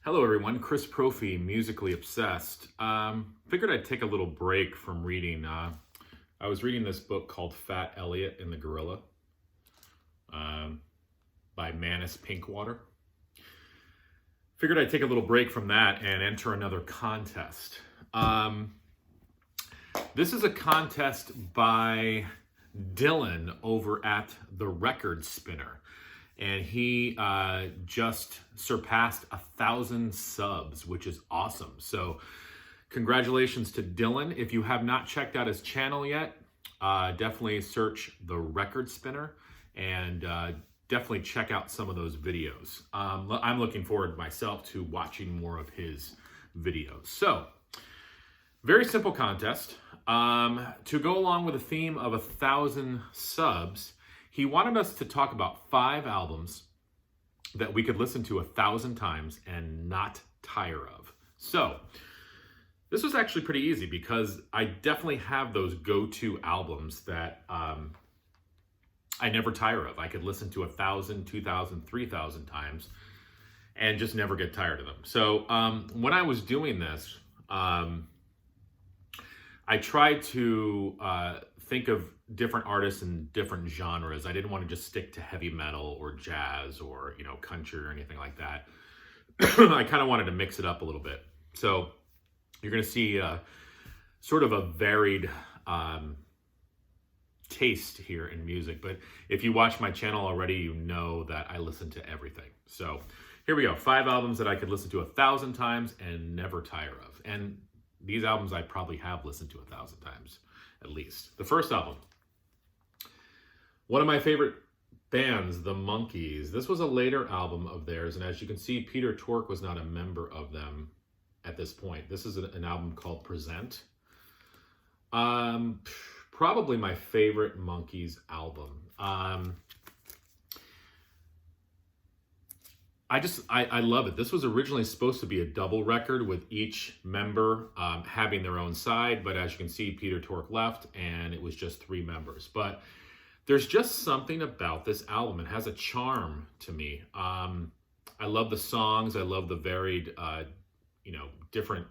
Hello, everyone. Chris Profi, Musically Obsessed. Figured I'd take a little break from reading. I was reading this book called Fat Elliot and the Gorilla um, by Manus Pinkwater. Figured I'd take a little break from that and enter another contest. This is a contest by Dylan over at The Record Spinner. And he just surpassed 1,000 subs, which is awesome. So congratulations to Dylan. If you have not checked out his channel yet, definitely search The Record Spinner and definitely check out some of those videos. I'm looking forward myself to watching more of his videos. So very simple contest. To go along with the theme of 1,000 subs, he wanted us to talk about 5 albums that we could listen to 1,000 times and not tire of. So this was actually pretty easy because I definitely have those go-to albums that I never tire of. I could listen to 1,000, 2,000, 3,000 times and just never get tired of them. So when I was doing this, I tried to think of different artists and different genres. I didn't want to just stick to heavy metal or jazz or, country or anything like that. I kind of wanted to mix it up a little bit. So you're going to see sort of a varied taste here in music. But if you watch my channel already, you know that I listen to everything. So here we go. 5 albums that I could listen to 1,000 times and never tire of. And these albums I probably have listened to 1,000 times at least. The first album, one of my favorite bands, The Monkees. This was a later album of theirs, and as you can see, Peter Tork was not a member of them at this point. This is an album called Present. Probably my favorite Monkees album. I love it. This was originally supposed to be a double record with each member having their own side, but as you can see, Peter Tork left and it was just 3 members. But there's just something about this album. It has a charm to me. I love the songs. I love the varied, different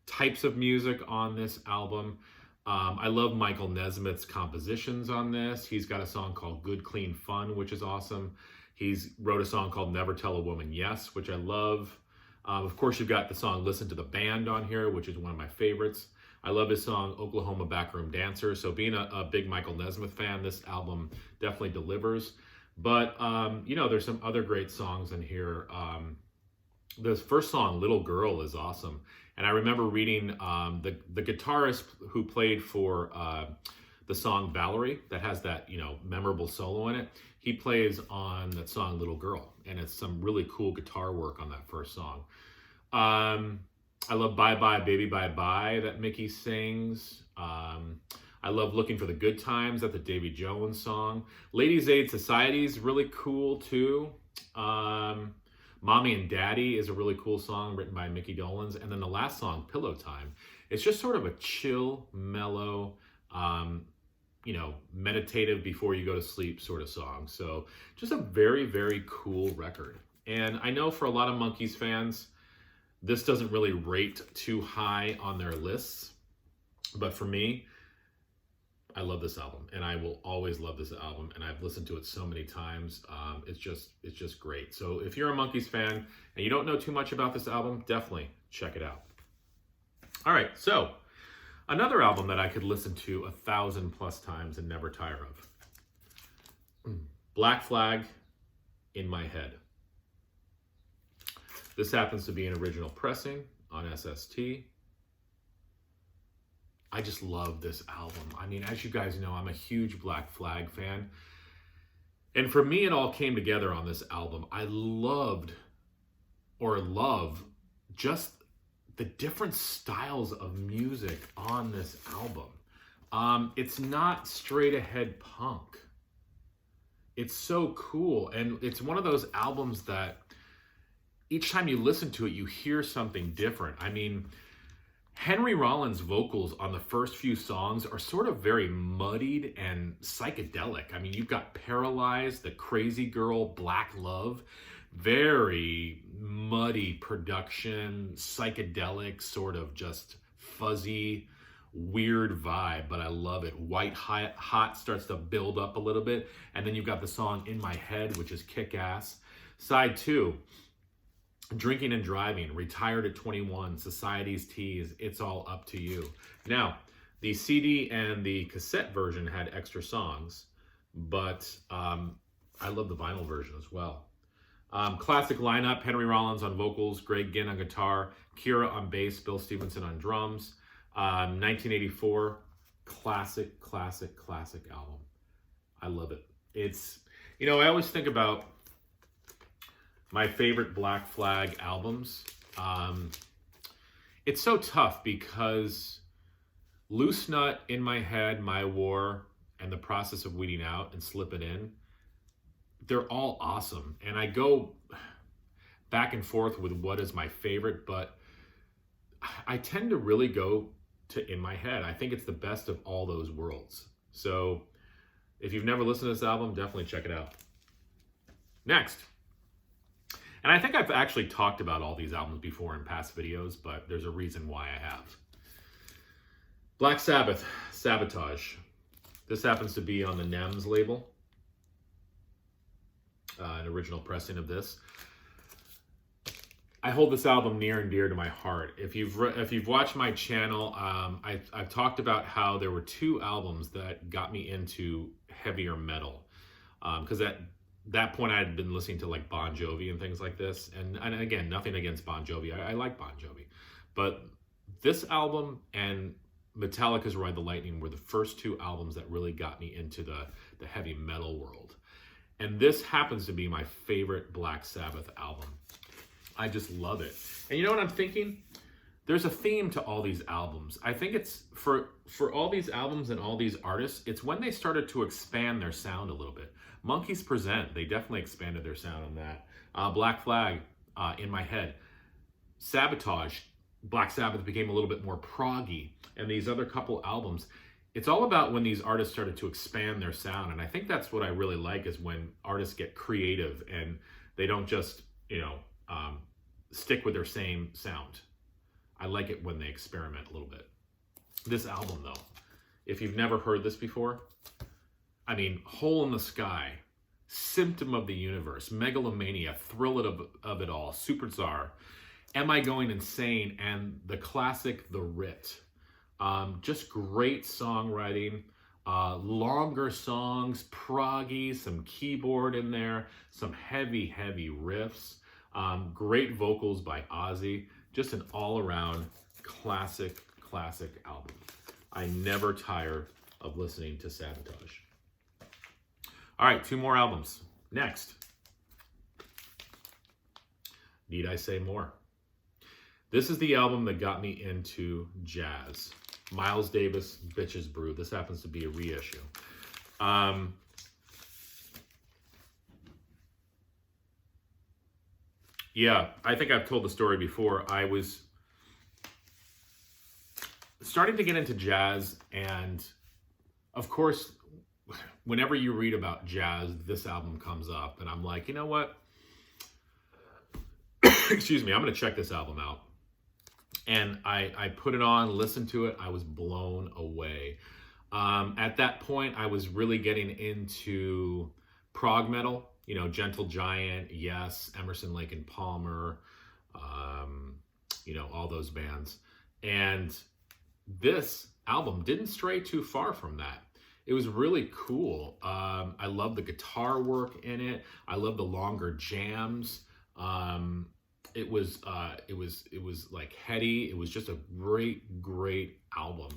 types of music on this album. I love Michael Nesmith's compositions on this. He's got a song called Good Clean Fun, which is awesome. He's wrote a song called Never Tell a Woman Yes, which I love. Of course, you've got the song Listen to the Band on here, which is one of my favorites. I love his song Oklahoma Backroom Dancer. So being a big Michael Nesmith fan, this album definitely delivers. But, there's some other great songs in here. The first song, Little Girl, is awesome. And I remember reading the guitarist who played for the song Valerie, that has that, memorable solo in it. He plays on that song Little Girl, and it's some really cool guitar work on that first song. I love Bye Bye Baby Bye Bye that Mickey sings. I love Looking for the Good Times, that's the Davy Jones song. Ladies Aid Society is really cool too. Mommy and Daddy is a really cool song written by Mickey Dolenz. And then the last song, Pillow Time, it's just sort of a chill, mellow, meditative before you go to sleep sort of song. So just a very, very cool record. And I know for a lot of Monkees fans, this doesn't really rate too high on their lists. But for me, I love this album, and I will always love this album, and I've listened to it so many times. It's just great. So if you're a Monkees fan and you don't know too much about this album, definitely check it out. All right, so another album that I could listen to 1,000 plus times and never tire of. Black Flag, In My Head. This happens to be an original pressing on SST. I just love this album. I mean, as you guys know, I'm a huge Black Flag fan. And for me, it all came together on this album. I love just the different styles of music on this album. It's not straight ahead punk. It's so cool. And it's one of those albums that each time you listen to it, you hear something different. I mean, Henry Rollins' vocals on the first few songs are sort of very muddied and psychedelic. I mean, you've got Paralyzed, The Crazy Girl, Black Love, very muddy production, psychedelic, sort of just fuzzy, weird vibe, but I love it. White Hot starts to build up a little bit, and then you've got the song In My Head, which is kick-ass. Side 2, Drinking and Driving, Retired at 21, Society's Tease, It's All Up to You. Now, the CD and the cassette version had extra songs, but I love the vinyl version as well. Classic lineup: Henry Rollins on vocals, Greg Ginn on guitar, Kira on bass, Bill Stevenson on drums. 1984, classic album. I love it. It's, I always think about my favorite Black Flag albums. It's so tough because Loose Nut, In My Head, My War, and The Process of Weeding Out, and Slip It In, they're all awesome. And I go back and forth with what is my favorite, but I tend to really go to In My Head. I think it's the best of all those worlds. So if you've never listened to this album, definitely check it out. Next. And I think I've actually talked about all these albums before in past videos, but there's a reason why I have. Black Sabbath, Sabotage. This happens to be on the NEMS label. An original pressing of this. I hold this album near and dear to my heart. If you've watched my channel, I've talked about how there were 2 albums that got me into heavier metal. Because at that point I had been listening to like Bon Jovi and things like this. And again, nothing against Bon Jovi. I like Bon Jovi. But this album and Metallica's Ride the Lightning were the first 2 albums that really got me into the heavy metal world. And this happens to be my favorite Black Sabbath album. I just love it. And you know what I'm thinking? There's a theme to all these albums. I think it's for all these albums and all these artists, it's when they started to expand their sound a little bit. Monkeys Present, they definitely expanded their sound on that. Black Flag, In My Head. Sabotage, Black Sabbath became a little bit more proggy. And these other couple albums, it's all about when these artists started to expand their sound. And I think that's what I really like, is when artists get creative and they don't just, stick with their same sound. I like it when they experiment a little bit. This album, though, if you've never heard this before, I mean, Hole in the Sky, Symptom of the Universe, Megalomania, Thrill of It All, Superstar, Am I Going Insane, and the classic The Writ. Just great songwriting, longer songs, proggy, some keyboard in there, some heavy riffs, great vocals by Ozzy. Just an all-around classic album. I never tire of listening to Sabotage. All right, 2 more albums. Next. Need I Say More? This is the album that got me into jazz. Miles Davis, Bitches Brew. This happens to be a reissue. Yeah, I think I've told the story before. I was starting to get into jazz, and of course, whenever you read about jazz, this album comes up, and I'm like, you know what? Excuse me, I'm going to check this album out. And I put it on, listened to it. I was blown away. At that point, I was really getting into prog metal. Gentle Giant, Yes, Emerson, Lake and Palmer, all those bands. And this album didn't stray too far from that. It was really cool. I love the guitar work in it. I love the longer jams. It was like heady. It was just a great album.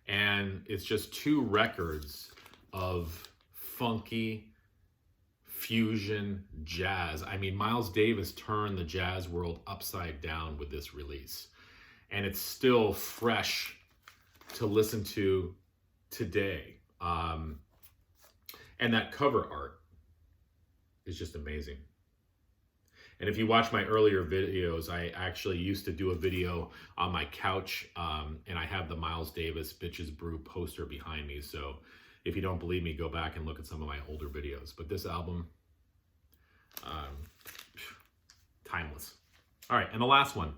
And it's just 2 records of funky fusion jazz. I mean, Miles Davis turned the jazz world upside down with this release. And it's still fresh to listen to today. And that cover art is just amazing. And if you watch my earlier videos, I actually used to do a video on my couch, and I have the Miles Davis Bitches Brew poster behind me. So if you don't believe me, go back and look at some of my older videos. But this album, timeless. All right, and the last one.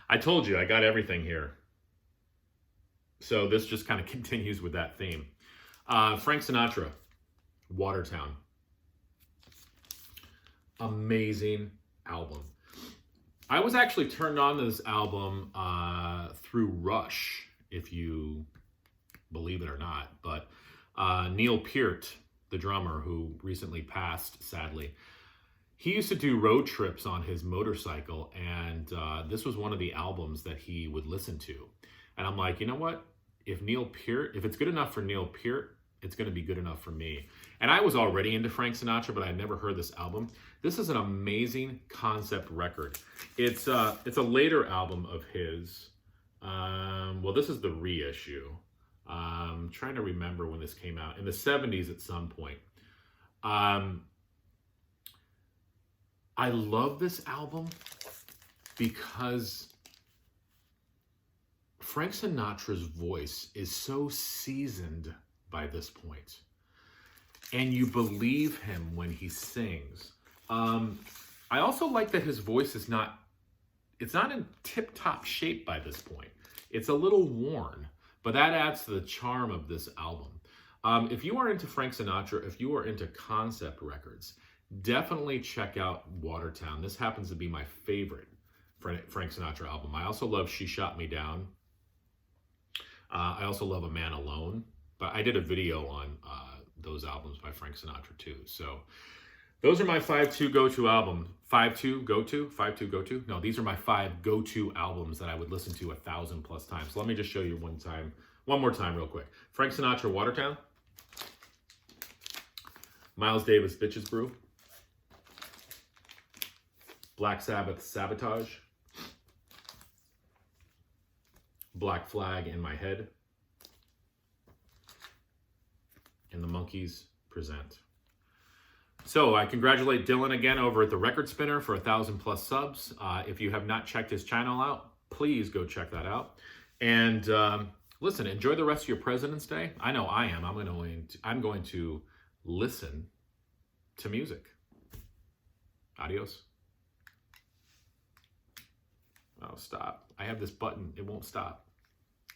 I told you I got everything here. So this just kind of continues with that theme. Frank Sinatra, Watertown. Amazing album. I was actually turned on to this album through Rush, if you believe it or not. But Neil Peart, the drummer who recently passed, sadly, he used to do road trips on his motorcycle, and this was one of the albums that he would listen to. And I'm like, you know what? If it's good enough for Neil Peart, it's going to be good enough for me. And I was already into Frank Sinatra, but I never heard this album. This is an amazing concept record. It's a later album of his. Well, this is the reissue. I'm trying to remember when this came out. In the 70s at some point. I love this album because Frank Sinatra's voice is so seasoned by this point, and you believe him when he sings. I also like that his voice is not in tip-top shape by this point. It's a little worn, but that adds to the charm of this album. If you are into Frank Sinatra, if you are into concept records, definitely check out Watertown. This happens to be my favorite Frank Sinatra album. I also love She Shot Me Down. I also love A Man Alone. But I did a video on those albums by Frank Sinatra too. So those are my 5-2 go-to albums. 5-2 go-to? 5-2 go-to? No, these are my 5 go-to albums that I would listen to 1,000+ times. So let me just show you one more time real quick. Frank Sinatra, Watertown. Miles Davis, Bitches Brew. Black Sabbath, Sabotage. Black Flag, In My Head. And the Monkees, Present. So I congratulate Dylan again over at the Record Spinner for 1,000+ subs. If you have not checked his channel out, please go check that out. And listen, enjoy the rest of your President's Day. I know I am. I'm going to listen to music. Adios. Oh, stop. I have this button. It won't stop.